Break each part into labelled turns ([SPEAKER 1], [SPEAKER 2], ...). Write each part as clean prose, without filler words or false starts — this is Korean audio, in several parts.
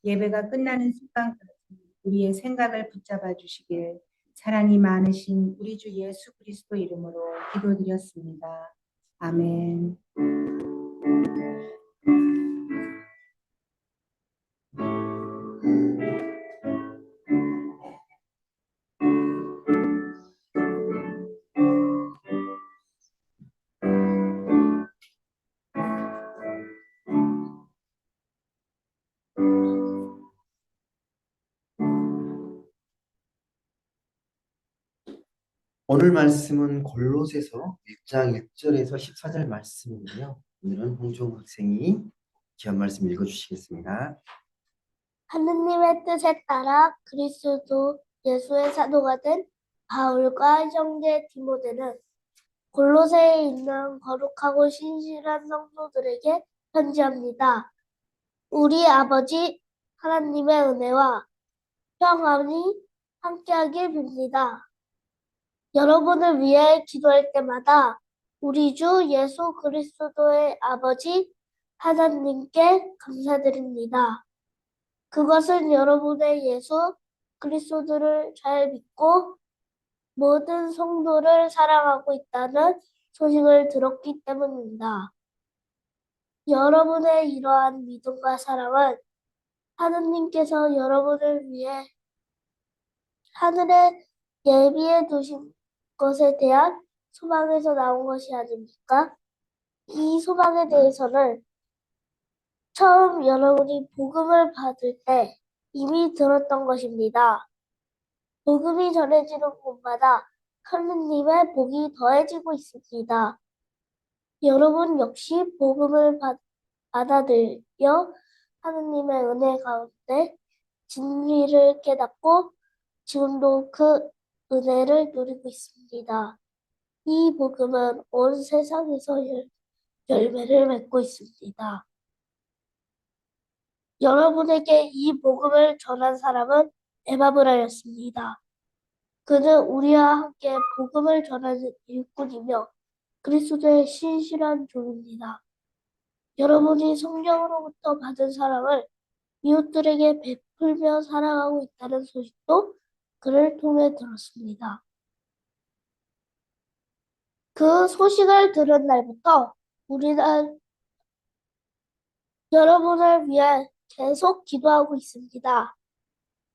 [SPEAKER 1] 예배가 끝나는 순간까지 우리의 생각을 붙잡아 주시길 사랑이 많으신 우리 주 예수 그리스도 이름으로 기도드렸습니다. 아멘.
[SPEAKER 2] 오늘 말씀은 골로새서 1장 1절에서 14절 말씀인데요. 오늘은 홍종 학생이 귀한 말씀 읽어주시겠습니다.
[SPEAKER 3] 하느님의 뜻에 따라 그리스도 예수의 사도가 된 바울과 형제 디모데는 골로새에 있는 거룩하고 신실한 성도들에게 편지합니다. 우리 아버지 하나님의 은혜와 평안이 함께하길 빕니다. 여러분을 위해 기도할 때마다 우리 주 예수 그리스도의 아버지 하나님께 감사드립니다. 그것은 여러분의 예수 그리스도를 잘 믿고 모든 성도를 사랑하고 있다는 소식을 들었기 때문입니다. 여러분의 이러한 믿음과 사랑은 하느님께서 여러분을 위해 하늘에 예비해 두신 것에 대한 소망에서 나온 것이 아닙니까? 이 소망에 대해서는 처음 여러분이 복음을 받을 때 이미 들었던 것입니다. 복음이 전해지는 곳마다 하느님의 복이 더해지고 있습니다. 여러분 역시 복음을 받아들여 하느님의 은혜 가운데 진리를 깨닫고 지금도 그 은혜를 누리고 있습니다. 이 복음은 온 세상에서 열매를 맺고 있습니다. 여러분에게 이 복음을 전한 사람은 에바브라였습니다. 그는 우리와 함께 복음을 전하는 일꾼이며 그리스도의 신실한 종입니다. 여러분이 성령으로부터 받은 사랑을 이웃들에게 베풀며 살아가고 있다는 소식도 그를 통해 들었습니다. 그 소식을 들은 날부터 우리는 여러분을 위해 계속 기도하고 있습니다.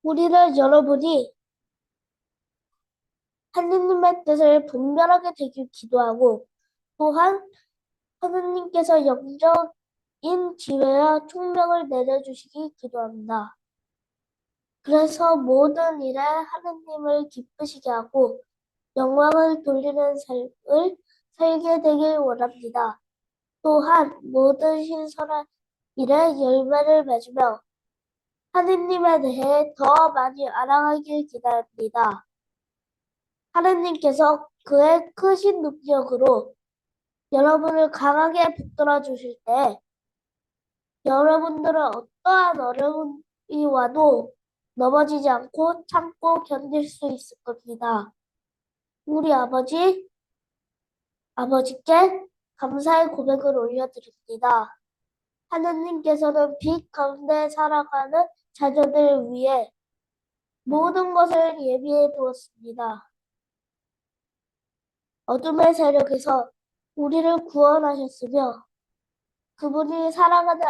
[SPEAKER 3] 우리는 여러분이 하느님의 뜻을 분별하게 되길 기도하고 또한 하느님께서 영적인 지혜와 총명을 내려주시기 기도합니다. 그래서 모든 일에 하느님을 기쁘시게 하고 영광을 돌리는 삶을 살게 되길 원합니다. 또한 모든 신선한 일에 열매를 맺으며 하느님에 대해 더 많이 알아가길 기대합니다. 하느님께서 그의 크신 능력으로 여러분을 강하게 붙들어 주실 때 여러분들은 어떠한 어려움이 와도 넘어지지 않고 참고 견딜 수 있을 겁니다. 우리 아버지께 감사의 고백을 올려드립니다. 하느님께서는 빛 가운데 살아가는 자녀들을 위해 모든 것을 예비해 두었습니다. 어둠의 세력에서 우리를 구원하셨으며 그분이 사랑하는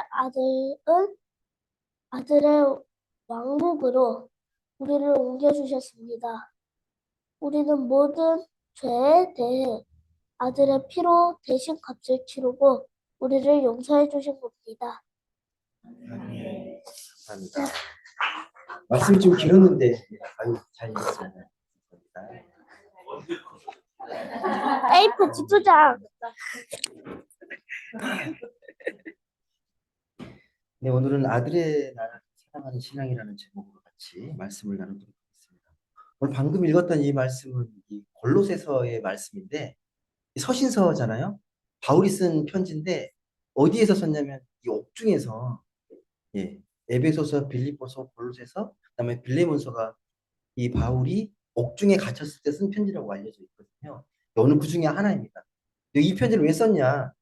[SPEAKER 3] 아들의 왕국으로 우리를 옮겨주셨습니다. 우리는 모든 죄에 대해 아들의 피로 대신 값을 치르고 우리를 용서해 주신 겁니다.
[SPEAKER 2] 감사합니다. 말씀이 좀 길었는데 잘 읽었습니다.
[SPEAKER 3] A4 지투장.
[SPEAKER 2] 네, 오늘은 아들의 나라를 사랑하는 신앙이라는 제목으로 같이 말씀을 나누도록 하겠습니다. 오늘 방금 읽었던 이 말씀은 이 골로새서의 말씀인데 이 서신서잖아요. 바울이 쓴 편지인데 어디에서 썼냐면 이 옥중에서 에베소서, 빌립보서, 골로새서, 그다음에 빌레몬서가 이 바울이 옥중에 갇혔을 때 쓴 편지라고 알려져 있거든요. 오늘 그 중에 하나입니다. 이 편지를 왜 썼냐?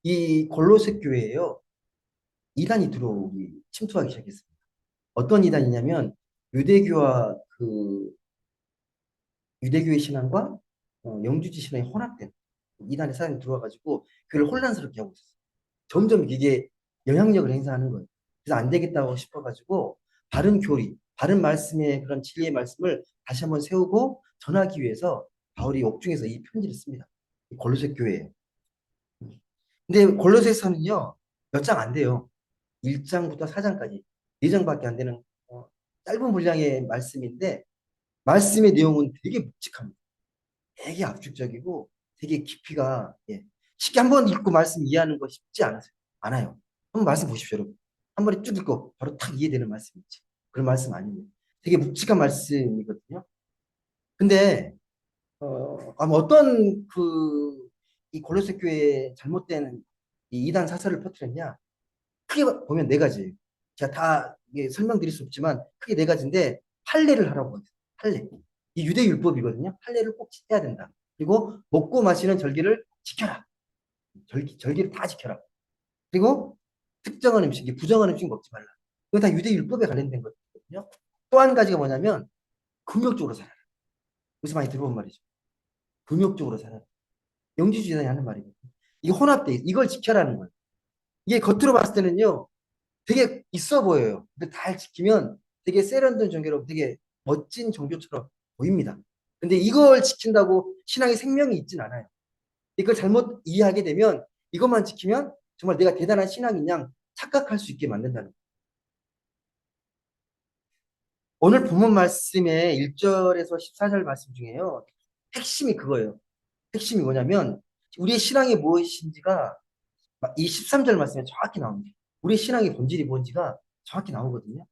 [SPEAKER 2] 이 골로새 교회예요. 이단이 들어오기 침투하기 시작했습니다. 어떤 이단이냐면 유대교와 유대교의 신앙과 영주지 신앙이 혼합된 이단의 사람이 들어와가지고 그를 혼란스럽게 하고 있었어요. 점점 이게 영향력을 행사하는 거예요. 그래서 안 되겠다고 싶어가지고 바른 교리, 바른 말씀의 그런 진리의 말씀을 다시 한번 세우고 전하기 위해서 바울이 옥중에서 이 편지를 씁니다. 골로새 교회에. 근데 골로새서는요, 몇 장 안 돼요. 1장부터 4장까지 4장밖에 안 되는 짧은 분량의 말씀인데 말씀의 내용은 되게 묵직합니다. 되게 압축적이고 되게 깊이가 쉽게 한 번 읽고 말씀 이해하는 거 쉽지 않아요. 한번 말씀 보십시오, 여러분. 한 번에 쭉 읽고 바로 탁 이해되는 말씀이지. 그런 말씀 아니에요. 되게 묵직한 말씀이거든요. 근데 아마 어떤 이 골로새 교회에 잘못된 이 이단 사설을 퍼뜨렸냐? 크게 보면 네 가지예요. 제가 다 설명드릴 수 없지만 크게 네 가지인데 할례를 하라고 해요. 할례. 이 유대 율법이거든요. 할례를 꼭 해야 된다. 그리고 먹고 마시는 절기를 지켜라. 절기를 다 지켜라. 그리고 특정한 음식, 부정한 음식 먹지 말라. 이거 다 유대 율법에 관련된 거거든요. 또 한 가지가 뭐냐면 금욕적으로 살아라. 여기서 많이 들어본 말이죠. 금욕적으로 살아라. 영지주의자이 하는 말이거든요. 이게 혼합돼. 이걸 지켜라는 거예요. 이게 겉으로 봤을 때는요. 되게 있어 보여요. 근데 잘 지키면 되게 세련된 종교로 되게 멋진 종교처럼 보입니다. 근데 이걸 지킨다고 신앙의 생명이 있진 않아요. 이걸 잘못 이해하게 되면 이것만 지키면 정말 내가 대단한 신앙인 양 착각할 수 있게 만든다는 거예요. 오늘 본문 말씀의 1절에서 14절 말씀 중에요. 핵심이 그거예요. 핵심이 뭐냐면 우리의 신앙이 무엇인지가 이 13절 말씀에 정확히 나옵니다. 우리의 신앙의 본질이 뭔지가 정확히 나오거든요.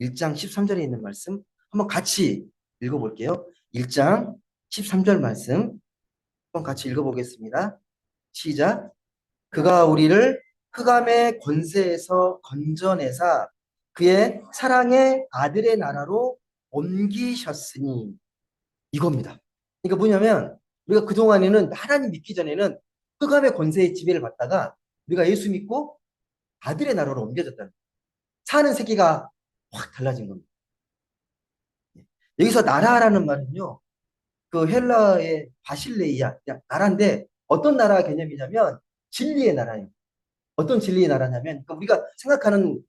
[SPEAKER 2] 1장 13절에 있는 말씀 한번 같이 읽어볼게요. 1장 13절 말씀 한번 같이 읽어보겠습니다. 시작. 그가 우리를 흑암의 권세에서 건져내사 그의 사랑의 아들의 나라로 옮기셨으니 이겁니다. 그러니까 뭐냐면 우리가 그동안에는 하나님 믿기 전에는 흑암의 권세의 지배를 받다가 우리가 예수 믿고 아들의 나라로 옮겨졌다는 거예요. 사는 세계가 확 달라진 겁니다. 여기서 나라라는 말은요. 그 헬라의 바실레이아 나라인데 어떤 나라 개념이냐면 진리의 나라예요. 어떤 진리의 나라냐면 그러니까 우리가 생각하는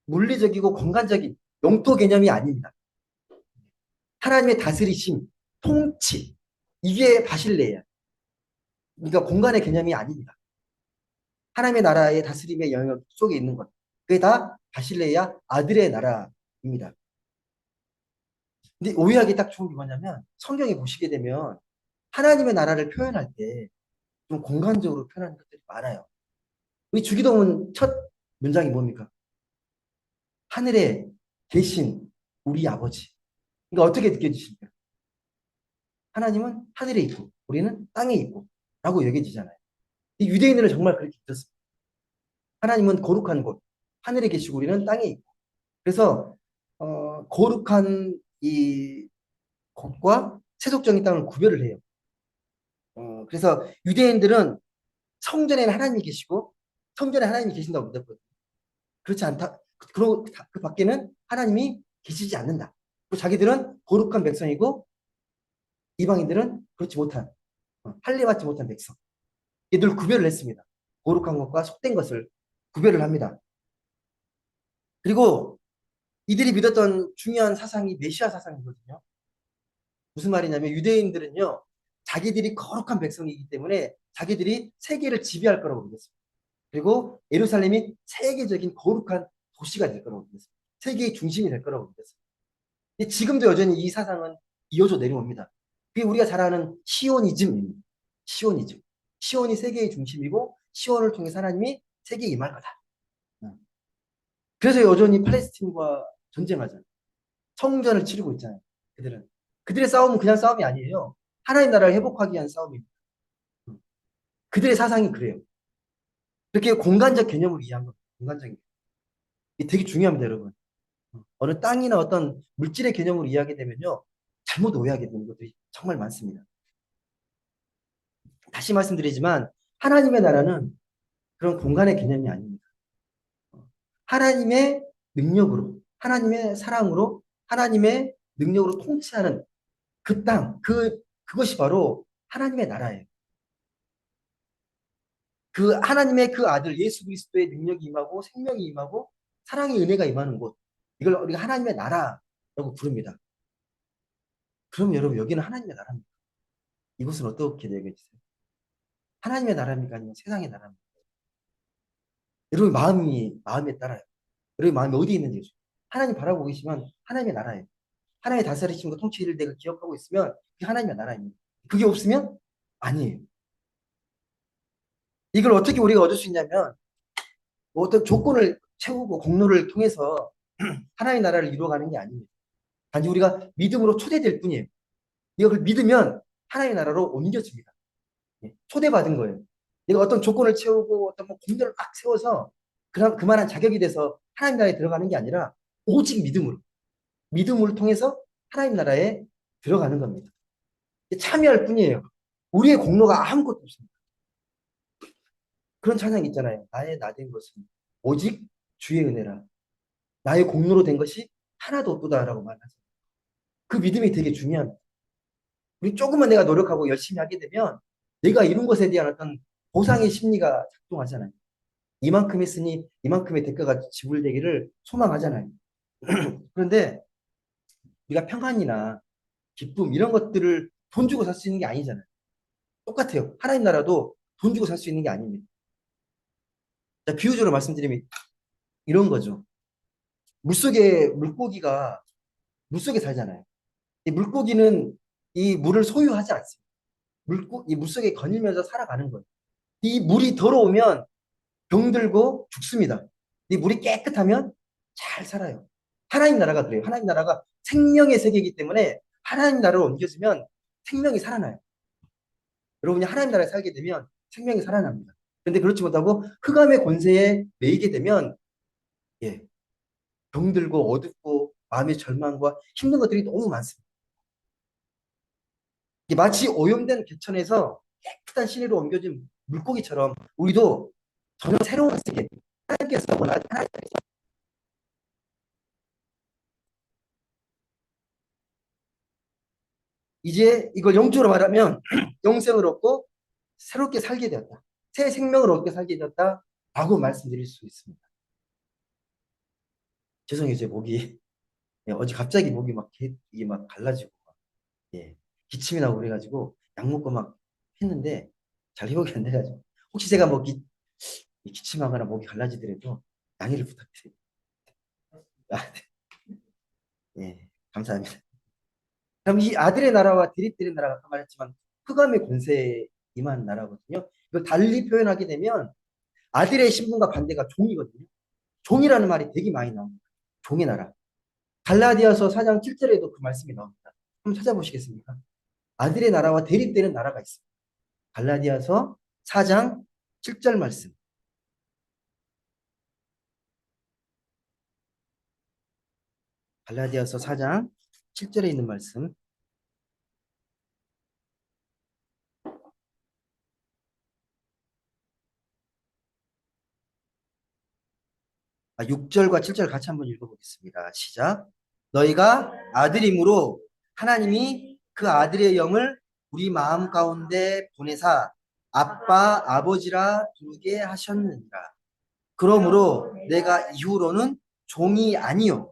[SPEAKER 2] 물리적이고 공간적인 영토 개념이 아닙니다. 하나님의 다스리심, 통치 이게 바실레이아. 그러니까 공간의 개념이 아닙니다. 하나님의 나라의 다스림의 영역 속에 있는 것. 그게 다 바실레이아 아들의 나라입니다. 근데 오해하기 딱 좋은 게 뭐냐면 성경에 보시게 되면 하나님의 나라를 표현할 때 좀 공간적으로 표현하는 것들이 많아요. 우리 주기도문 첫 문장이 뭡니까? 하늘에 계신 우리 아버지. 그러니까 어떻게 느껴지십니까? 하나님은 하늘에 있고 우리는 땅에 있고 라고 여겨지잖아요. 이 유대인들은 정말 그렇게 믿었습니다. 하나님은 거룩한 곳, 하늘에 계시고 우리는 땅에 있고. 그래서 거룩한 이 곳과 세속적인 땅을 구별을 해요. 그래서 유대인들은 성전에는 하나님이 계시고 성전에 하나님이 계신다고 믿었거든요. 그렇지 않다. 그리고 그 밖에는 하나님이 계시지 않는다. 그리고 자기들은 거룩한 백성이고 이방인들은 그렇지 못한 할례받지 못한 백성. 이들 구별을 했습니다. 거룩한 것과 속된 것을 구별을 합니다. 그리고 이들이 믿었던 중요한 사상이 메시아 사상이거든요. 무슨 말이냐면 유대인들은요. 자기들이 거룩한 백성이기 때문에 자기들이 세계를 지배할 거라고 믿었습니다. 그리고 예루살렘이 세계적인 거룩한 도시가 될 거라고 믿었습니다. 세계의 중심이 될 거라고 믿었습니다. 지금도 여전히 이 사상은 이어져 내려옵니다. 그게 우리가 잘 아는 시오니즘입니다. 시오니즘. 시온이 세계의 중심이고 시온을 통해 하나님이 세계에 임할 거다. 그래서 여전히 팔레스틴과 전쟁하잖아요. 성전을 치르고 있잖아요. 그들은. 그들의 싸움은 그냥 싸움이 아니에요. 하나님 나라를 회복하기 위한 싸움입니다. 그들의 사상이 그래요. 이렇게 공간적 개념을 이해한 겁니다. 공간적인 개념. 이게 되게 중요합니다, 여러분. 어느 땅이나 어떤 물질의 개념으로 이해하게 되면요. 잘못 오해하게 되는 것들이 정말 많습니다. 다시 말씀드리지만 하나님의 나라는 그런 공간의 개념이 아닙니다. 하나님의 능력으로, 하나님의 사랑으로, 하나님의 능력으로 통치하는 그 땅, 그것이 바로 하나님의 나라예요. 그 하나님의 그 아들 예수 그리스도의 능력이 임하고 생명이 임하고 사랑의 은혜가 임하는 곳. 이걸 우리가 하나님의 나라라고 부릅니다. 그럼 여러분 여기는 하나님의 나라입니다. 이곳은 어떻게 되겠어요? 하나님의 나라입니까? 아니면 세상의 나라입니까? 여러분 마음에 따라요. 여러분 마음이 어디에 있는지 하나님 바라보고 계시면 하나님의 나라예요. 하나님의 다스리심과 통치를 내가 기억하고 있으면 그게 하나님의 나라입니다. 그게 없으면 아니에요. 이걸 어떻게 우리가 얻을 수 있냐면 뭐 어떤 조건을 채우고 공로를 통해서 하나님의 나라를 이루어가는 게 아닙니다. 단지 우리가 믿음으로 초대될 뿐이에요. 이걸 믿으면 하나님의 나라로 옮겨집니다. 예, 초대받은 거예요. 내가 어떤 조건을 채우고 어떤 뭐 공로를 막 세워서 그만한 자격이 돼서 하나님 나라에 들어가는 게 아니라 오직 믿음으로. 믿음을 통해서 하나님 나라에 들어가는 겁니다. 참여할 뿐이에요. 우리의 공로가 아무것도 없습니다. 그런 찬양 있잖아요. 나의 나 된 것은 오직 주의 은혜라. 나의 공로로 된 것이 하나도 없다라고 말하죠. 그 믿음이 되게 중요합니다. 우리 조금만 내가 노력하고 열심히 하게 되면 내가 이룬 것에 대한 어떤 보상의 심리가 작동하잖아요. 이만큼 했으니 이만큼의 대가가 지불되기를 소망하잖아요. 그런데 우리가 평안이나 기쁨 이런 것들을 돈 주고 살 수 있는 게 아니잖아요. 똑같아요. 하나님 나라도 돈 주고 살 수 있는 게 아닙니다. 자, 비유적으로 말씀드리면 이런 거죠. 물속에 물고기가 물속에 살잖아요. 이 물고기는 이 물을 소유하지 않습니다. 이 물속에 거닐면서 살아가는 거예요. 이 물이 더러우면 병들고 죽습니다. 이 물이 깨끗하면 잘 살아요. 하나님 나라가 그래요. 하나님 나라가 생명의 세계이기 때문에 하나님 나라로 옮겨지면 생명이 살아나요. 여러분이 하나님 나라에 살게 되면 생명이 살아납니다. 그런데 그렇지 못하고 흑암의 권세에 매이게 되면 예, 병들고 어둡고 마음의 절망과 힘든 것들이 너무 많습니다. 마치 오염된 개천에서 깨끗한 시내로 옮겨진 물고기처럼 우리도 전혀 새로운 세계, 하나님께서 원하는 이제 이걸 영적으로 말하면 영생을 얻고 새롭게 살게 되었다. 새 생명을 얻게 살게 되었다라고 말씀드릴 수 있습니다. 죄송해요, 제 목이 예, 어제 갑자기 목이 막 이게 막 갈라지고 예, 기침이 나고 그래가지고 약 먹고 막 했는데 잘 회복이 안 돼가지고 혹시 제가 뭐 기침하거나 목이 갈라지더라도 양해를 부탁드립니다. 아, 네. 예, 감사합니다. 그럼 이 아들의 나라와 드립들의 나라가 아까 말했지만 흑암의 권세에 임한 나라거든요. 이걸 달리 표현하게 되면 아들의 신분과 반대가 종이거든요. 종이라는 말이 되게 많이 나옵니다. 종의 나라. 갈라디아서 4장 7절에도 그 말씀이 나옵니다. 한번 찾아보시겠습니까? 아들의 나라와 대립되는 나라가 있습니다. 갈라디아서 4장 7절 말씀. 갈라디아서 4장 7절에 있는 말씀. 6절과 7절 같이 한번 읽어보겠습니다. 시작. 너희가 아들임으로 하나님이 그 아들의 영을 우리 마음 가운데 보내사 아빠, 아버지라 부르게 하셨느니라. 그러므로 내가 이후로는 종이 아니요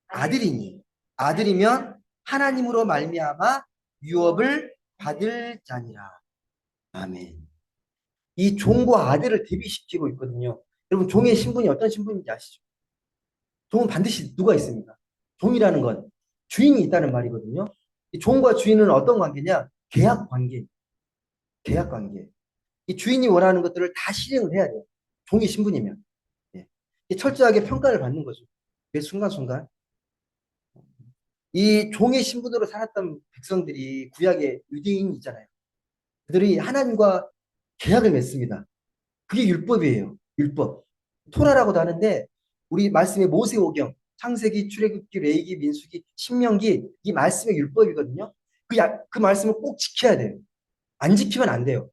[SPEAKER 2] 아들이니 아들이면 하나님으로 말미암아 유업을 받을 자니라. 아멘. 이 종과 아들을 대비시키고 있거든요. 여러분 종의 신분이 어떤 신분인지 아시죠? 종은 반드시 누가 있습니까? 종이라는 건 주인이 있다는 말이거든요. 이 종과 주인은 어떤 관계냐? 계약 관계. 계약 관계. 이 주인이 원하는 것들을 다 실행을 해야 돼요. 종의 신분이면. 예. 철저하게 평가를 받는 거죠. 매 순간순간. 이 종의 신분으로 살았던 백성들이 구약의 유대인이 있잖아요. 그들이 하나님과 계약을 맺습니다. 그게 율법이에요. 율법. 토라라고도 하는데 우리 말씀의 모세오경, 창세기, 출애굽기, 레위기, 민수기, 신명기 이 말씀의 율법이거든요. 그 말씀을 꼭 지켜야 돼요. 안 지키면 안 돼요.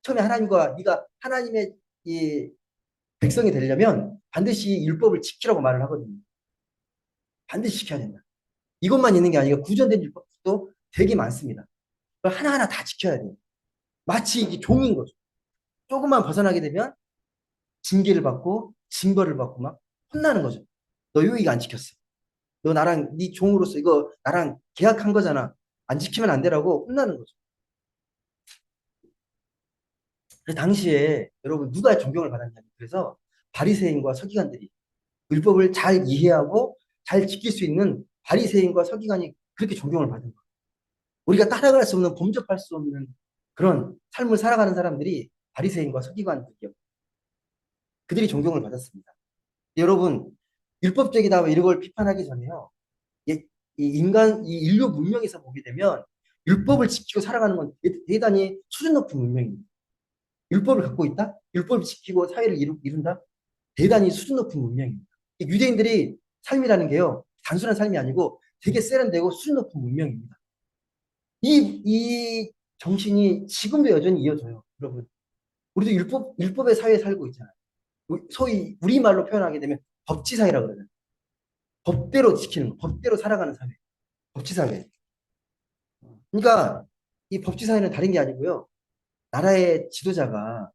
[SPEAKER 2] 처음에 하나님과 네가 하나님의 이 백성이 되려면 반드시 율법을 지키라고 말을 하거든요. 반드시 지켜야 된다. 이것만 있는 게 아니라 구전된 율법도 되게 많습니다. 그걸 하나하나 다 지켜야 돼요. 마치 이게 종인 거죠. 조금만 벗어나게 되면 징계를 받고 징벌을 받고 막 혼나는 거죠. 너 이거 안 지켰어. 너 나랑 네 종으로서 이거 나랑 계약한 거잖아. 안 지키면 안 되라고 혼나는 거죠. 그 당시에 여러분 누가 존경을 받았냐면 그래서 바리새인과 서기관들이 율법을 잘 이해하고 잘 지킬 수 있는 바리새인과 서기관이 그렇게 존경을 받은 거예요. 우리가 따라갈 수 없는 범접할 수 없는 그런 삶을 살아가는 사람들이 바리새인과 서기관들이요. 그들이 존경을 받았습니다. 여러분 율법적이다 뭐 이런 걸 비판하기 전에요. 이 인류 문명에서 보게 되면 율법을 지키고 살아가는 건 대단히 수준 높은 문명입니다. 율법을 갖고 있다? 율법을 지키고 사회를 이룬다? 대단히 수준 높은 문명입니다. 유대인들이 삶이라는 게요, 단순한 삶이 아니고 되게 세련되고 수준 높은 문명입니다. 이 정신이 지금도 여전히 이어져요, 여러분. 우리도 율법의 사회에 살고 있잖아요. 소위 우리말로 표현하게 되면 법치사회라 그러잖아요. 법대로 지키는 거, 법대로 살아가는 사회. 법치사회. 그러니까 이 법치사회는 다른 게 아니고요. 나라의 지도자가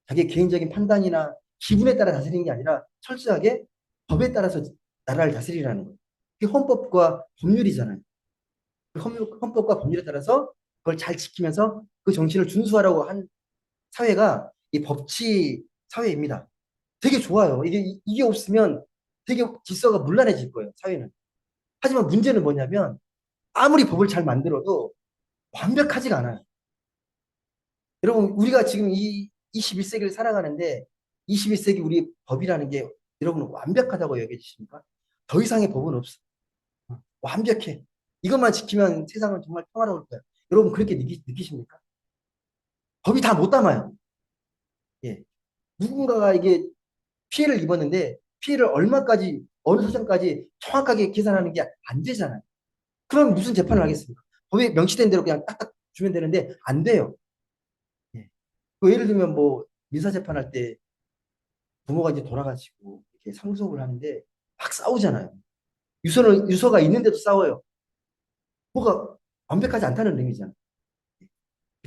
[SPEAKER 2] 자기 개인적인 판단이나 기분에 따라 다스리는 게 아니라 철저하게 법에 따라서 나라를 다스리라는 거예요. 그게 헌법과 법률이잖아요. 그 헌법과 법률에 따라서 그걸 잘 지키면서 그 정신을 준수하라고 한 사회가 이 법치 사회입니다. 되게 좋아요. 이게 없으면 되게 질서가 문란해질 거예요, 사회는. 하지만 문제는 뭐냐면 아무리 법을 잘 만들어도 완벽하지가 않아요. 여러분, 우리가 지금 이 21세기를 살아가는데 21세기 우리 법이라는 게 여러분 완벽하다고 여겨지십니까? 더 이상의 법은 없어. 완벽해. 이것만 지키면 세상은 정말 평화로울 거야. 여러분 그렇게 느끼십니까? 법이 다 못 담아요. 예. 누군가가 이게 피해를 입었는데 피해를 얼마까지 어느 수준까지 정확하게 계산하는 게 안 되잖아요. 그럼 무슨 재판을 하겠습니까? 법에 명시된 대로 그냥 딱딱 주면 되는데 안 돼요. 예. 그 예를 들면 뭐 민사 재판할 때 부모가 이제 돌아가시고 이렇게 상속을 하는데 막 싸우잖아요. 유서가 있는데도 싸워요. 뭐가 완벽하지 않다는 의미잖아요.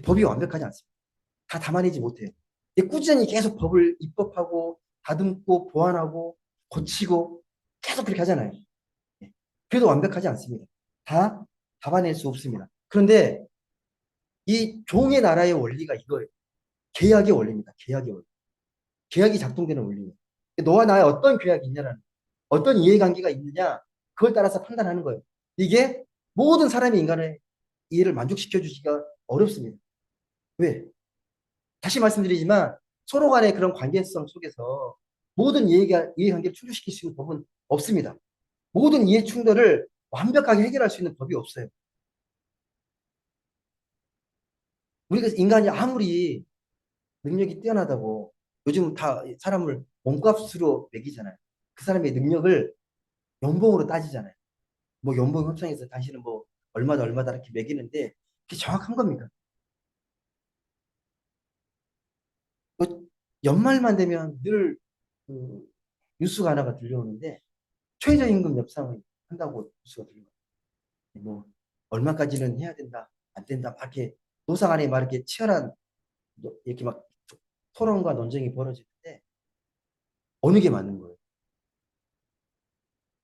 [SPEAKER 2] 법이 완벽하지 않습니다. 다 담아내지 못해요. 꾸준히 계속 법을 입법하고 다듬고 보완하고 고치고 계속 그렇게 하잖아요. 예. 그래도 완벽하지 않습니다. 다 담아낼 수 없습니다. 그런데 이 종의 나라의 원리가 이거예요. 계약의 원리입니다. 계약의 원리. 계약이 작동되는 원리예요. 너와 나의 어떤 계약이 있냐라는 어떤 이해관계가 있느냐 그걸 따라서 판단하는 거예요. 이게 모든 사람이 인간의 이해를 만족시켜 주기가 어렵습니다. 왜? 다시 말씀드리지만 서로 간의 그런 관계성 속에서 모든 이해관계를 충족시킬 수 있는 법은 없습니다. 모든 이해 충돌을 완벽하게 해결할 수 있는 법이 없어요. 우리가 인간이 아무리 능력이 뛰어나다고 요즘 다 사람을 몸값으로 매기잖아요. 그 사람의 능력을 연봉으로 따지잖아요. 뭐 연봉 협상에서 당신은 뭐 얼마다 얼마다 이렇게 매기는데 그게 정확한 겁니까? 뭐 연말만 되면 늘그 뉴스가 하나가 들려오는데 최저임금 협상을 한다고 뉴스가 들려요. 뭐 얼마까지는 해야 된다, 안 된다, 막 이렇게 노사 간에 막 이렇게 치열한 이렇게 막 토론과 논쟁이 벌어지는데 어느 게 맞는 거예요?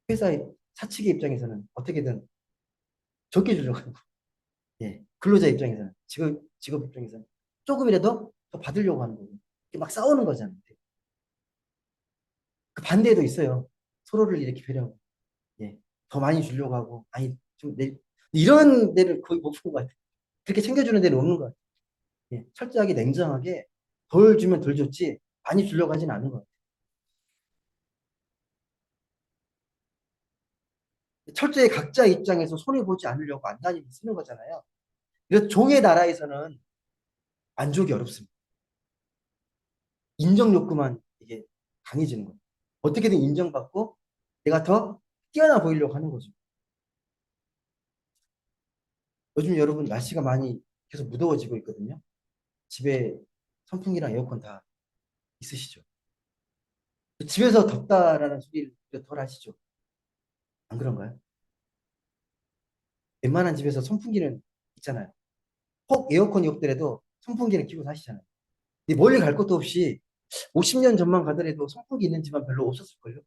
[SPEAKER 2] 회사의 사측의 입장에서는 어떻게든 적게 주려고 하고, 예, 근로자 입장에서는 직업 입장에서는 조금이라도 더 받으려고 하는 거예요. 이렇게 막 싸우는 거잖아요. 그 반대도 있어요. 서로를 이렇게 배려하고, 예, 더 많이 주려고 하고, 아니 이런 데를 거의 못 본 것 같아요. 그렇게 챙겨주는 데는 없는 것 같아요. 예, 철저하게 냉정하게 덜 주면 덜 줬지 많이 주려고 하진 않는 것 같아요. 철저히 각자 입장에서 손해보지 않으려고 안단히 쓰는 거잖아요. 그래서 종의 나라에서는 만족이 어렵습니다. 인정 욕구만 이게 강해지는 거예요. 어떻게든 인정받고 내가 더 뛰어나 보이려고 하는 거죠. 요즘 여러분 날씨가 많이 계속 무더워지고 있거든요. 집에 선풍기랑 에어컨 다 있으시죠? 집에서 덥다라는 소리를 덜 하시죠? 안 그런가요? 웬만한 집에서 선풍기는 있잖아요. 혹 에어컨이 없더라도 선풍기는 켜고 사시잖아요. 근데 멀리 갈 것도 없이 50년 전만 가더라도 선풍기 있는 집은 별로 없었을걸요?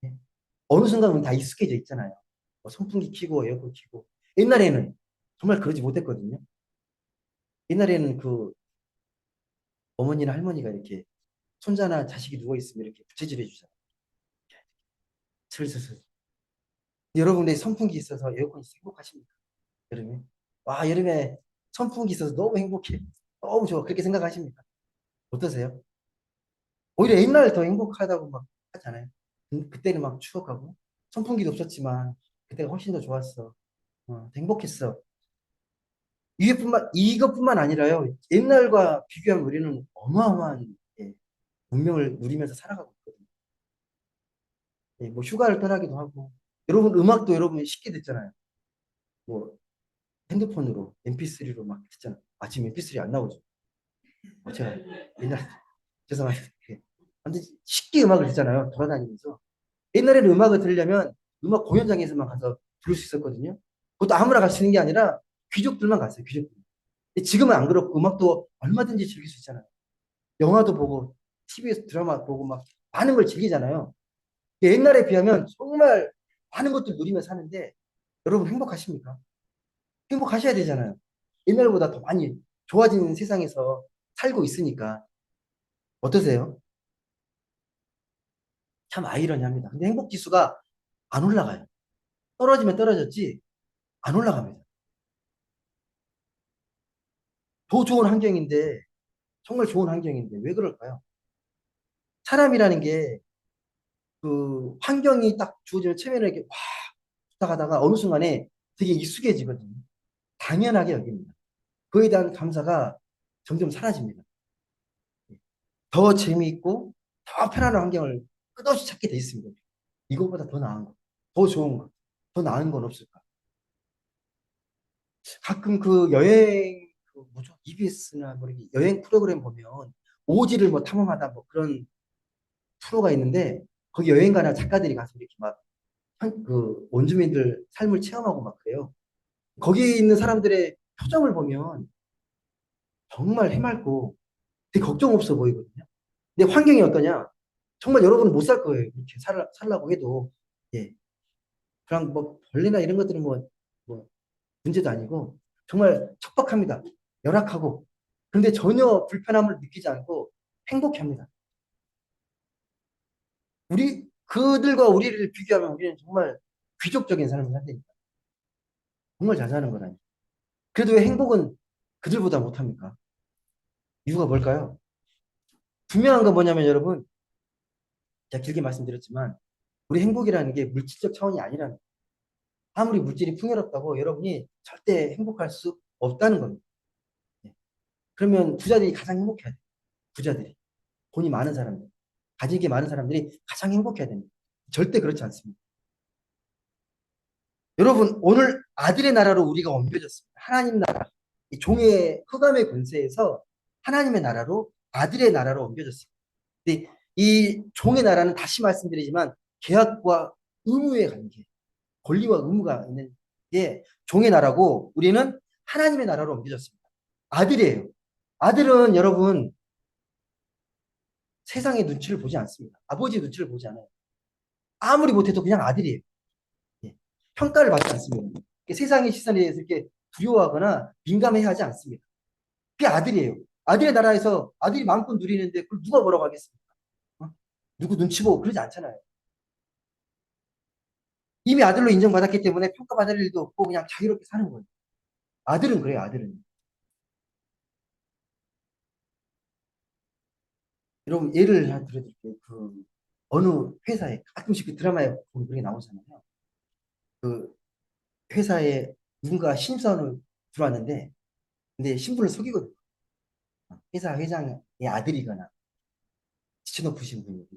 [SPEAKER 2] 예. 어느 순간은 다 익숙해져 있잖아요. 뭐 선풍기 켜고 에어컨 켜고. 옛날에는 정말 그러지 못했거든요. 옛날에는 그 어머니나 할머니가 이렇게 손자나 자식이 누워있으면 이렇게 부채질 해주잖아요. 슬슬슬. 여러분들 선풍기 있어서 에어컨 있어서 행복하십니까? 여름에? 와, 여름에 선풍기 있어서 너무 행복해. 너무 좋아. 그렇게 생각하십니까? 어떠세요? 오히려 옛날 더 행복하다고 막 하잖아요. 그때는 막 추억하고 선풍기도 없었지만 그때가 훨씬 더 좋았어. 행복했어. 이것뿐만 아니라요. 옛날과 비교하면 우리는 어마어마한 예, 문명을 누리면서 살아가고 있거든요. 예, 뭐 휴가를 떠나기도 하고 여러분 음악도 여러분 쉽게 듣잖아요. 뭐 핸드폰으로 MP3로 막 듣잖아요. 지금 MP3 안 나오죠. 제가 옛날 죄송합니다. 예. 완전 쉽게 음악을 듣잖아요. 돌아다니면서. 옛날에는 음악을 들으려면 음악 공연장에서만 가서 들을 수 있었거든요. 그것도 아무나 갈 수 있는 게 아니라 귀족들만 갔어요. 귀족들. 근데 지금은 안 그렇고 음악도 얼마든지 즐길 수 있잖아요. 영화도 보고 TV에서 드라마 보고 막 많은 걸 즐기잖아요. 옛날에 비하면 정말 많은 것들 누리며 사는데 여러분 행복하십니까? 행복하셔야 되잖아요. 옛날보다 더 많이 좋아진 세상에서 살고 있으니까 어떠세요? 참 아이러니합니다. 근데 행복 지수가 안 올라가요. 떨어지면 떨어졌지 안 올라갑니다. 더 좋은 환경인데 정말 좋은 환경인데 왜 그럴까요? 사람이라는 게 그 환경이 딱 주어지는 체면을 이렇게 확 부탁하다가 어느 순간에 되게 익숙해지거든요. 당연하게 여깁니다. 그에 대한 감사가 점점 사라집니다. 더 재미있고 더 편안한 환경을 끝없이 찾게 돼 있습니다. 이것보다 더 나은 거, 더 좋은 거, 더 나은 건 없을까? 가끔 그 여행 그 뭐죠? EBS나 뭐 이렇게 여행 프로그램 보면 오지를 뭐 탐험하다 뭐 그런 프로가 있는데 거기 여행 가는 작가들이 가서 이렇게 막 그 원주민들 삶을 체험하고 막 그래요. 거기 있는 사람들의 표정을 보면 정말 해맑고 되게 걱정 없어 보이거든요. 근데 환경이 어떠냐? 정말 여러분은 못 살 거예요. 이렇게 살라고 해도. 예. 그냥 뭐 벌레나 이런 것들은 뭐 문제도 아니고 정말 척박합니다. 열악하고. 그런데 전혀 불편함을 느끼지 않고 행복해 합니다. 그들과 우리를 비교하면 우리는 정말 귀족적인 삶을 산다니까. 정말 잘 사는 거라니. 그래도 왜 행복은 그들보다 못합니까? 이유가 뭘까요? 분명한 건 뭐냐면 여러분, 제가 길게 말씀드렸지만, 우리 행복이라는 게 물질적 차원이 아니라는 거예요. 아무리 물질이 풍요롭다고 여러분이 절대 행복할 수 없다는 겁니다. 예. 그러면 부자들이 가장 행복해야 돼요. 부자들이. 돈이 많은 사람들. 가진 게 많은 사람들이 가장 행복해야 됩니다. 절대 그렇지 않습니다. 여러분, 오늘 아들의 나라로 우리가 옮겨졌습니다. 하나님 나라. 이 종의 흑암의 권세에서 하나님의 나라로 아들의 나라로 옮겨졌습니다. 근데 이 종의 나라는 다시 말씀드리지만 계약과 의무의 관계, 권리와 의무가 있는 게 종의 나라고 우리는 하나님의 나라로 옮겨졌습니다. 아들이에요. 아들은 여러분 세상의 눈치를 보지 않습니다. 아버지의 눈치를 보지 않아요. 아무리 못해도 그냥 아들이에요. 예. 평가를 받지 않습니다. 세상의 시선에 대해서 이렇게 두려워하거나 민감해하지 않습니다. 그게 아들이에요. 아들의 나라에서 아들이 마음껏 누리는데 그걸 누가 뭐라고 하겠습니까? 어? 누구 눈치 보고 그러지 않잖아요. 이미 아들로 인정받았기 때문에 평가받을 일도 없고 그냥 자유롭게 사는 거예요. 아들은 그래요, 아들은. 여러분, 예를 하나 들어드릴게요. 어느 회사에, 가끔씩 그 드라마에 보면 그게 나오잖아요. 그 회사에 누군가 신입사원을 들어왔는데, 근데 신분을 속이거든요. 회사 회장의 아들이거나, 지체 높으신 분이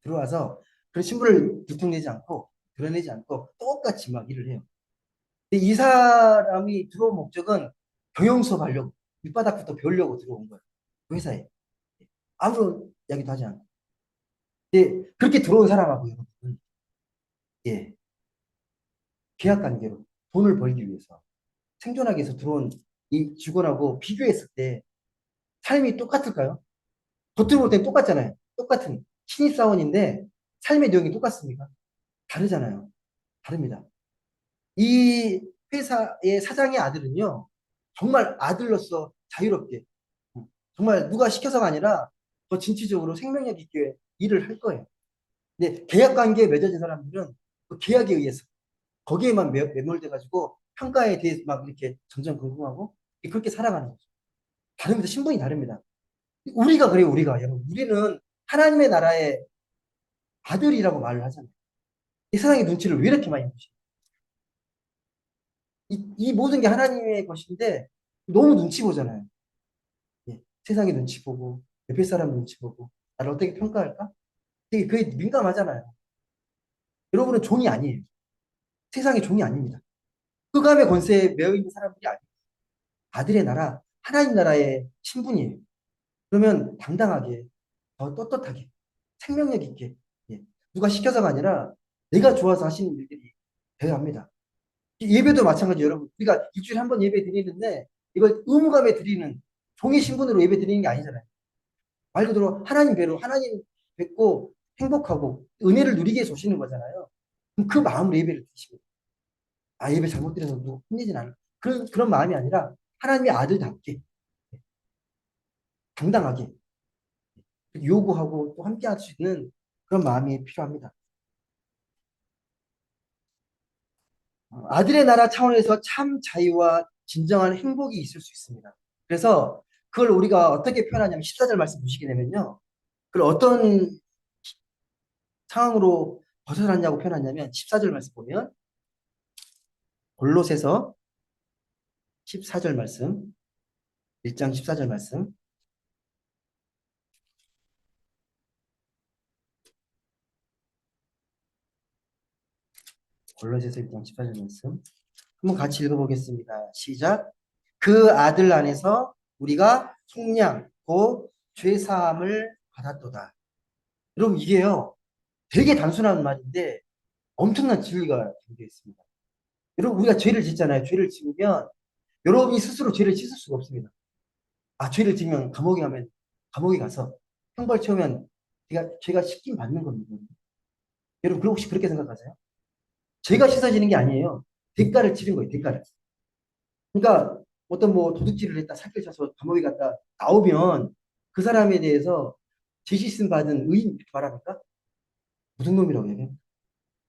[SPEAKER 2] 들어와서 그런 신분을 들통내지 않고, 드러내지 않고, 똑같이 막 일을 해요. 근데 이 사람이 들어온 목적은 경영 수업하려고, 밑바닥부터 배우려고 들어온 거예요. 그 회사에. 아무런 이야기도 하지 않고. 예, 그렇게 들어온 사람하고 여러분, 예, 계약 관계로 돈을 벌기 위해서 생존하기 위해서 들어온 이 직원하고 비교했을 때 삶이 똑같을까요? 겉으로 볼 땐 똑같잖아요. 똑같은 신입사원인데 삶의 내용이 똑같습니까? 다르잖아요. 다릅니다. 이 회사의 사장의 아들은요, 정말 아들로서 자유롭게, 정말 누가 시켜서가 아니라 더 진취적으로 생명력 있게 일을 할 거예요. 근데 계약 관계에 맺어진 사람들은 그 계약에 의해서 거기에만 매몰돼가지고 평가에 대해서 막 이렇게 전전긍긍하고 그렇게 살아가는 거죠. 다릅니다. 신분이 다릅니다. 우리가 그래요, 우리가. 여러분, 우리는 하나님의 나라의 아들이라고 말을 하잖아요. 이 세상의 눈치를 왜 이렇게 많이 보시죠? 이 모든 게 하나님의 것인데 너무 눈치 보잖아요. 예, 세상의 눈치 보고 옆에 사람 눈치 보고 나를 어떻게 평가할까? 되게 그게 민감하잖아요. 여러분은 종이 아니에요. 세상의 종이 아닙니다. 흑암의 권세에 매여 있는 사람들이 아니에요. 아들의 나라, 하나님 나라의 신분이에요. 그러면 당당하게, 더 떳떳하게, 생명력 있게, 예, 누가 시켜서가 아니라 내가 좋아서 하시는 일들이 되어야 합니다. 예배도 마찬가지 여러분. 우리가 일주일에 한 번 예배 드리는데 이걸 의무감에 드리는 종의 신분으로 예배 드리는 게 아니잖아요. 말 그대로 하나님 배로 하나님 뵙고 행복하고 은혜를 누리게 해서 오시는 거잖아요. 그럼 그 마음으로 예배를 드시고 아 예배 잘못 드려서 누구 혼내진 않아. 그런 마음이 아니라 하나님의 아들답게 당당하게 요구하고 또 함께 할 수 있는 그런 마음이 필요합니다. 아들의 나라 차원에서 참 자유와 진정한 행복이 있을 수 있습니다. 그래서 그걸 우리가 어떻게 표현하냐면 14절 말씀 보시게 되면요. 그걸 어떤 상황으로 벗어났냐고 표현하냐면 14절 말씀 보면 골로새서 14절 말씀 1장 14절 말씀 골로새서 1장 14절 말씀 한번 같이 읽어보겠습니다. 시작. 그 아들 안에서 우리가 속량 곧 죄사함을 받았도다. 여러분 이게요. 되게 단순한 말인데 엄청난 진리가 담겨 있습니다. 여러분 우리가 죄를 짓잖아요. 죄를 지으면 여러분이 스스로 죄를 씻을 수가 없습니다. 아 죄를 지으면 감옥에 가면 감옥에 가서 형벌 채우면 죄가 씻김 받는 겁니다. 여러분 그럼 혹시 그렇게 생각하세요? 죄가 씻어지는 게 아니에요. 대가를 치른 거예요. 대가를. 그러니까 어떤 뭐 도둑질을 했다 사기를 쳐서 감옥에 갔다 나오면 그 사람에 대해서 죄 씻음 받은 의인 이렇게 말합니까? 무슨 놈이라고 얘기해요?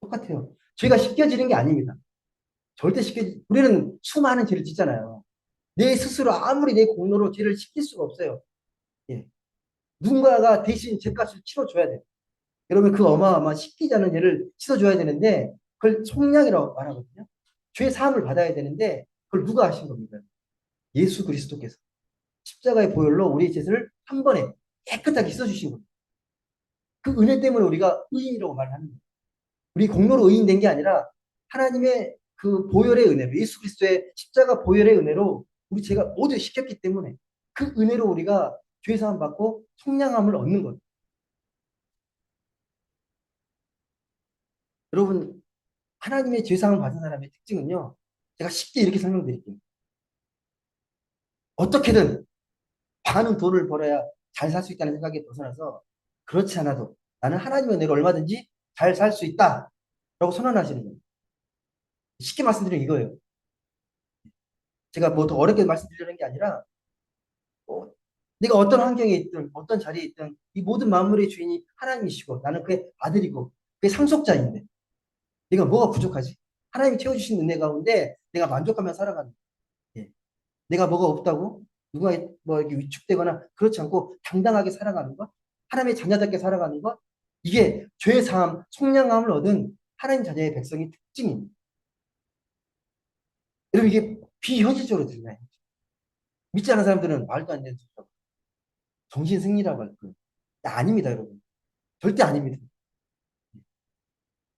[SPEAKER 2] 똑같아요. 죄가 씻겨지는 게 아닙니다. 절대 우리는 수많은 죄를 짓잖아요. 내 스스로 아무리 내 공로로 죄를 씻길 수가 없어요. 예. 누군가가 대신 죄값을 치러줘야 돼요. 여러분 그 어마어마한 씻기지 않은 죄를 씻어줘야 되는데 그걸 속량이라고 말하거든요. 죄 사함을 받아야 되는데 그걸 누가 하신 겁니까? 예수 그리스도께서 십자가의 보혈로 우리의 죄를 한 번에 깨끗하게 씻어주신 겁니다. 그 은혜 때문에 우리가 의인이라고 말하는 거예요. 우리 공로로 의인된 게 아니라 하나님의 그 보혈의 은혜로 예수 그리스도의 십자가 보혈의 은혜로 우리 죄가 모두 씻겼기 때문에 그 은혜로 우리가 죄 사함 받고 속량함을 얻는 거예요. 여러분 하나님의 죄 사함을 받은 사람의 특징은요. 제가 쉽게 이렇게 설명드릴게요. 어떻게든 많은 돈을 벌어야 잘 살 수 있다는 생각에 벗어나서 그렇지 않아도 나는 하나님의 은혜로 얼마든지 잘 살 수 있다. 라고 선언하시는 거예요. 쉽게 말씀드리면 이거예요. 제가 뭐 더 어렵게 말씀드리려는 게 아니라 어, 내가 어떤 환경에 있든 어떤 자리에 있든 이 모든 만물의 주인이 하나님이시고 나는 그의 아들이고 그의 상속자인데 내가 뭐가 부족하지? 하나님이 채워주신 은혜 가운데 내가 만족하며 살아가는 거예요. 예. 내가 뭐가 없다고 누가 뭐 이렇게 위축되거나 그렇지 않고 당당하게 살아가는 것, 하나님의 자녀답게 살아가는 것, 이게 죄 사함, 속량함을 얻은 하나님 자녀의 백성의 특징입니다. 여러분 이게 비현실적으로 들리나요? 믿지 않는 사람들은 말도 안 되는 소리라고 정신 승리라고 할 거예요. 아닙니다, 여러분. 절대 아닙니다.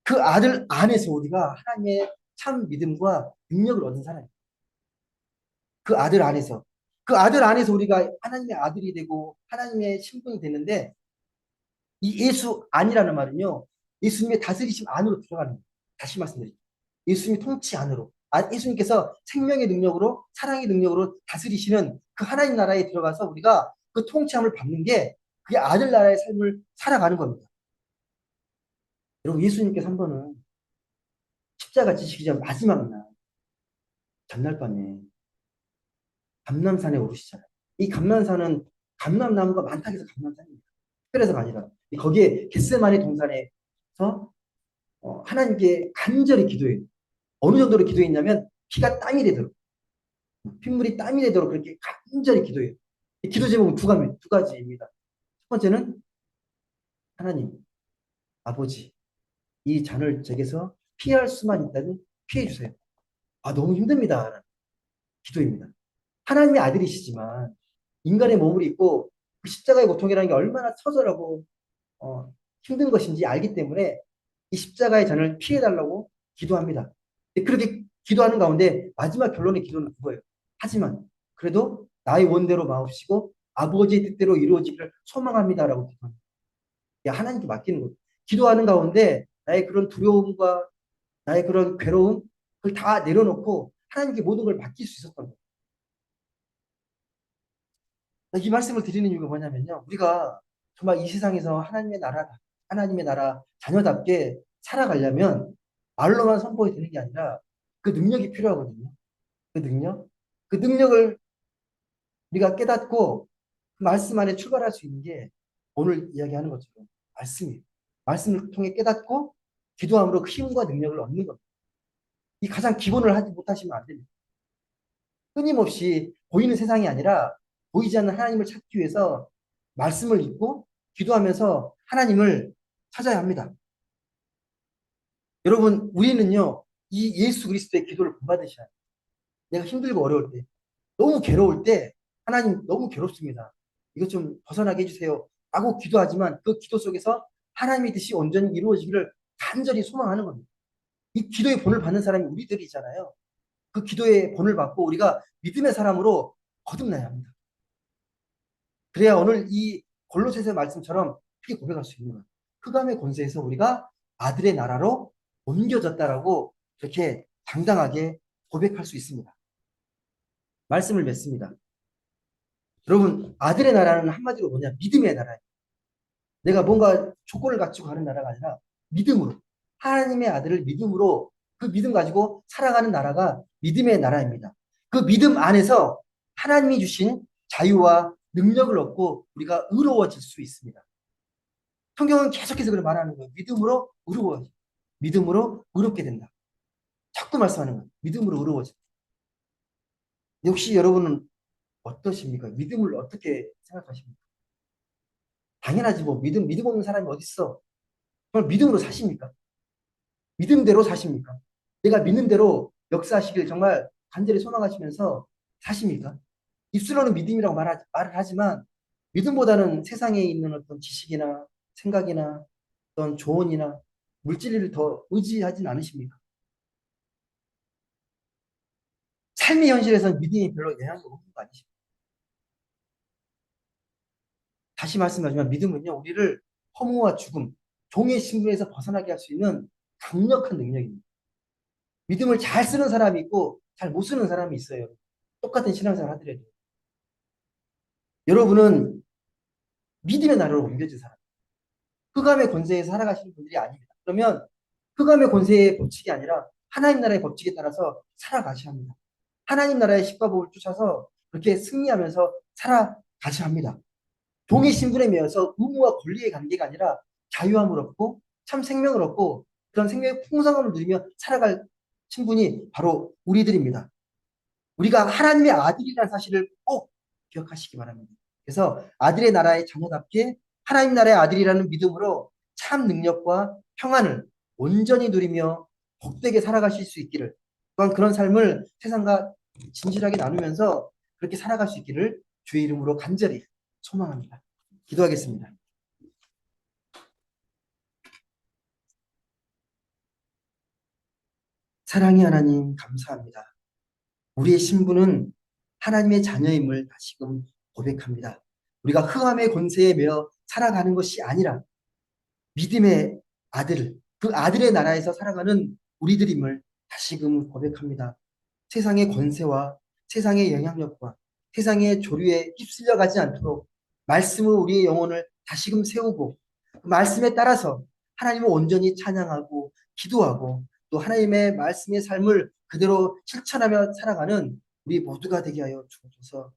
[SPEAKER 2] 그 아들 안에서 우리가 하나님의 참 믿음과 능력을 얻은 사람이에요. 그 아들 안에서. 그 아들 안에서 우리가 하나님의 아들이 되고 하나님의 신분이 되는데 이 예수 안이라는 말은요, 예수님의 다스리심 안으로 들어가는 거예요. 다시 말씀드릴게요. 예수님의 통치 안으로. 예수님께서 생명의 능력으로, 사랑의 능력으로 다스리시는 그 하나님 나라에 들어가서 우리가 그 통치함을 받는 게 그게 아들 나라의 삶을 살아가는 겁니다. 여러분, 예수님께서 한 번은 십자가 지시기 전 마지막 날, 전날 밤에 감람산에 오르시잖아요. 이 감람산은 감람나무가 많다고 해서 감람산입니다. 특별해서가 아니라 거기에 겟세마네 동산에서 하나님께 간절히 기도해요. 어느 정도로 기도했냐면 피가 땀이 되도록, 핏물이 땀이 되도록 그렇게 간절히 기도해요. 이 기도 제목은 두 가지입니다. 첫 번째는 하나님, 아버지, 이 잔을 제게서 피할 수만 있다면 피해 주세요. 너무 힘듭니다. 기도입니다. 하나님의 아들이시지만 인간의 몸을 입고 그 십자가의 고통이라는 게 얼마나 처절하고 힘든 것인지 알기 때문에 이 십자가의 잔을 피해달라고 기도합니다. 그렇게 기도하는 가운데 마지막 결론의 기도는 그거예요. 하지만 그래도 나의 원대로 마옵시고 아버지의 뜻대로 이루어지기를 소망합니다라고 기도합니다. 하나님께 맡기는 거예요. 기도하는 가운데 나의 그런 두려움과 나의 그런 괴로움 그걸 다 내려놓고 하나님께 모든 걸 맡길 수 있었던 거예요. 이 말씀을 드리는 이유가 뭐냐면요. 우리가 정말 이 세상에서 하나님의 나라 자녀답게 살아가려면 말로만 선포해 되는 게 아니라 그 능력이 필요하거든요. 그 능력. 그 능력을 우리가 깨닫고 그 말씀 안에 출발할 수 있는 게 오늘 이야기하는 것처럼 말씀이에요. 말씀을 통해 깨닫고 기도함으로 그 힘과 능력을 얻는 겁니다. 이 가장 기본을 하지 못하시면 안 됩니다. 끊임없이 보이는 세상이 아니라 보이지 않는 하나님을 찾기 위해서 말씀을 읽고 기도하면서 하나님을 찾아야 합니다. 여러분, 우리는요, 이 예수 그리스도의 기도를 본받으셔야 해요. 내가 힘들고 어려울 때, 너무 괴로울 때, 하나님 너무 괴롭습니다. 이것 좀 벗어나게 해주세요. 라고 기도하지만 그 기도 속에서 하나님의 뜻이 온전히 이루어지기를 간절히 소망하는 겁니다. 이 기도의 본을 받는 사람이 우리들이잖아요. 그 기도의 본을 받고 우리가 믿음의 사람으로 거듭나야 합니다. 그래야 오늘 이 골로새서 말씀처럼 크게 고백할 수 있는 거예요. 흑암의 권세에서 우리가 아들의 나라로 옮겨졌다라고 이렇게 당당하게 고백할 수 있습니다. 말씀을 맺습니다. 여러분, 아들의 나라는 한마디로 뭐냐? 믿음의 나라예요. 내가 뭔가 조건을 갖추고 가는 나라가 아니라 믿음으로, 하나님의 아들을 믿음으로 그 믿음 가지고 살아가는 나라가 믿음의 나라입니다. 그 믿음 안에서 하나님이 주신 자유와 능력을 얻고 우리가 의로워질 수 있습니다. 성경은 계속해서 그걸 말하는 거예요. 믿음으로 의로워져. 믿음으로 의롭게 된다. 자꾸 말씀하는 거예요. 믿음으로 의로워져. 역시 여러분은 어떠십니까? 믿음을 어떻게 생각하십니까? 당연하지 뭐 믿음 없는 사람이 어디 있어? 정말 믿음으로 사십니까? 믿음대로 사십니까? 내가 믿는 대로 역사하시길 정말 간절히 소망하시면서 사십니까? 입술로는 믿음이라고 말을 하지만 믿음보다는 세상에 있는 어떤 지식이나 생각이나 어떤 조언이나 물질을 더 의지하진 않으십니까? 삶의 현실에서는 믿음이 별로 영향이 없는 거 아니십니까? 다시 말씀하지만 믿음은요, 우리를 허무와 죽음, 종의 신분에서 벗어나게 할 수 있는 강력한 능력입니다. 믿음을 잘 쓰는 사람이 있고 잘 못 쓰는 사람이 있어요. 똑같은 신앙생활 하더라도. 여러분은 믿음의 나라로 옮겨진 사람. 흑암의 권세에서 살아가시는 분들이 아닙니다. 그러면 흑암의 권세의 법칙이 아니라 하나님 나라의 법칙에 따라서 살아가셔야 합니다. 하나님 나라의 십과 법을 쫓아서 그렇게 승리하면서 살아가셔야 합니다. 종의 신분에 매여서 의무와 권리의 관계가 아니라 자유함을 얻고 참 생명을 얻고 그런 생명의 풍성함을 누리며 살아갈 신분이 바로 우리들입니다. 우리가 하나님의 아들이라는 사실을 꼭 기억하시기 바랍니다. 그래서 아들의 나라의 자녀답게 하나님 나라의 아들이라는 믿음으로 참 능력과 평안을 온전히 누리며 복되게 살아가실 수 있기를 또한 그런 삶을 세상과 진실하게 나누면서 그렇게 살아갈 수 있기를 주의 이름으로 간절히 소망합니다. 기도하겠습니다. 사랑의 하나님 감사합니다. 우리의 신분은 하나님의 자녀임을 다시금 고백합니다. 우리가 흑암의 권세에 매어 살아가는 것이 아니라 믿음의 아들, 그 아들의 나라에서 살아가는 우리들임을 다시금 고백합니다. 세상의 권세와 세상의 영향력과 세상의 조류에 휩쓸려 가지 않도록 말씀으로 우리의 영혼을 다시금 세우고 그 말씀에 따라서 하나님을 온전히 찬양하고 기도하고 또 하나님의 말씀의 삶을 그대로 실천하며 살아가는 우리 모두가 되게 하여 주옵소서.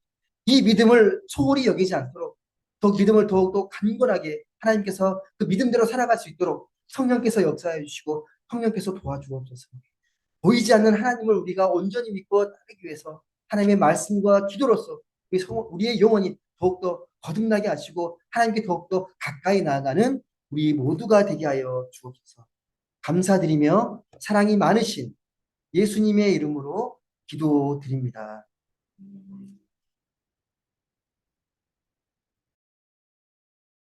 [SPEAKER 2] 이 믿음을 소홀히 여기지 않도록 더욱 믿음을 더욱더 간절하게 하나님께서 그 믿음대로 살아갈 수 있도록 성령께서 역사해 주시고 성령께서 도와주옵소서. 보이지 않는 하나님을 우리가 온전히 믿고 따르기 위해서 하나님의 말씀과 기도로서 우리의 영혼이 더욱더 거듭나게 하시고 하나님께 더욱더 가까이 나아가는 우리 모두가 되게 하여 주옵소서. 감사드리며 사랑이 많으신 예수님의 이름으로 기도드립니다.